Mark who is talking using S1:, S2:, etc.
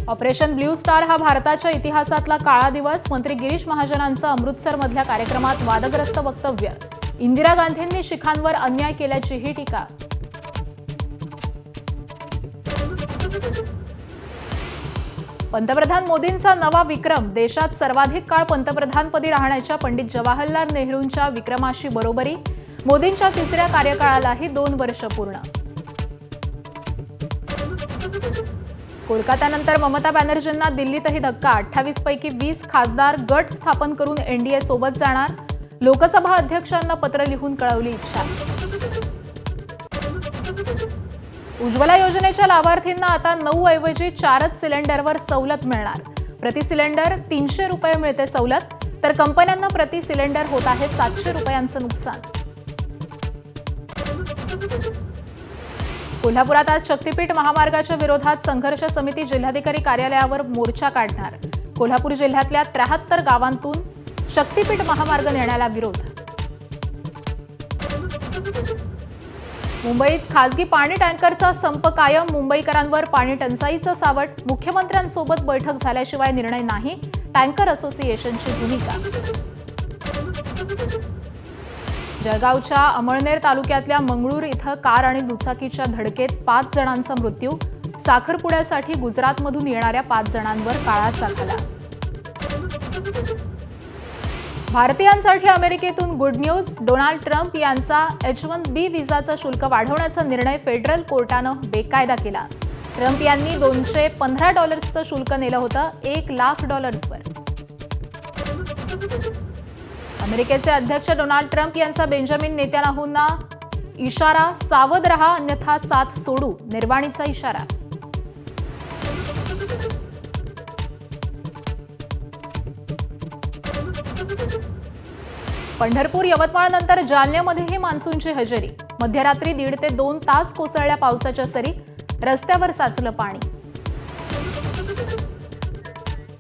S1: Operation blue star हा भारताच्या इतिहासातला काळा दिवस. मंत्री गिरीश महाजनांचं अमृतसरमधल्या कार्यक्रमात वादग्रस्त वक्तव्य. इंदिरा गांधींनी शिखांवर अन्याय केल्याचीही टीका. पंतप्रधान मोदींचा नवा विक्रम. देशात सर्वाधिक काळ पंतप्रधानपदी राहण्याच्या पंडित जवाहरलाल नेहरूंच्या विक्रमाशी बरोबरी. मोदींच्या तिसऱ्या कार्यकाळालाही 2 वर्ष पूर्ण. कोलकात्यानंतर ममता बॅनर्जींना दिल्लीतही धक्का. 28 पैकी 20 खासदार गट स्थापन करून एनडीए सोबत जाणार. लोकसभा अध्यक्षांना पत्र लिहून कळवली इच्छा. उज्ज्वला योजनेच्या लाभार्थींना आता 9 ऐवजी 4च सिलेंडरवर सवलत मिळणार. प्रति सिलेंडर 300 रुपये मिळते सवलत, तर कंपन्यांना प्रति सिलेंडर होत आहे 700 रुपयांचं नुकसान. कोल्हापुरात आज शक्तीपीठ महामार्गाच्या विरोधात संघर्ष समिती जिल्हाधिकारी कार्यालयावर मोर्चा काढणार. कोल्हापूर जिल्ह्यातल्या 73 गावांतून शक्तीपीठ महामार्ग नेण्याला विरोध. मुंबईत खासगी पाणी टँकरचा संप कायम. मुंबईकरांवर पाणी टंचाईचं सावट. मुख्यमंत्र्यांसोबत बैठक झाल्याशिवाय निर्णय नाही, टँकर असोसिएशनची भूमिका. जळगावच्या अमळनेर तालुक्यातल्या मंगळूर इथं कार आणि दुचाकीच्या धडकेत 5 जणांचा मृत्यू. साखरपुड्यासाठी गुजरातमधून येणाऱ्या 5 जणांवर काळाचा घाला. भारतीयांसाठी अमेरिकेतून गुड न्यूज. डोनाल्ड ट्रम्प यांचा H-1B व्हिसाचा शुल्क वाढवण्याचा निर्णय फेडरल कोर्टानं बेकायदा केला. ट्रम्प यांनी $215चं शुल्क नेलं होतं $1,00,000वर. अमेरिकेचे अध्यक्ष डोनाल्ड ट्रम्प यांचा बेंजामिन नेतान्याहूंना इशारा. सावध रहा अन्यथा साथ सोडू. निर्वाणीचा इशारा. पंढरपूर यवतमाळ नंतर जालन्यामध्येही मान्सूनची हजेरी. मध्यरात्री 1.5 ते 2 तास कोसळल्या पावसाच्या सरी. रस्त्यावर साचलं पाणी.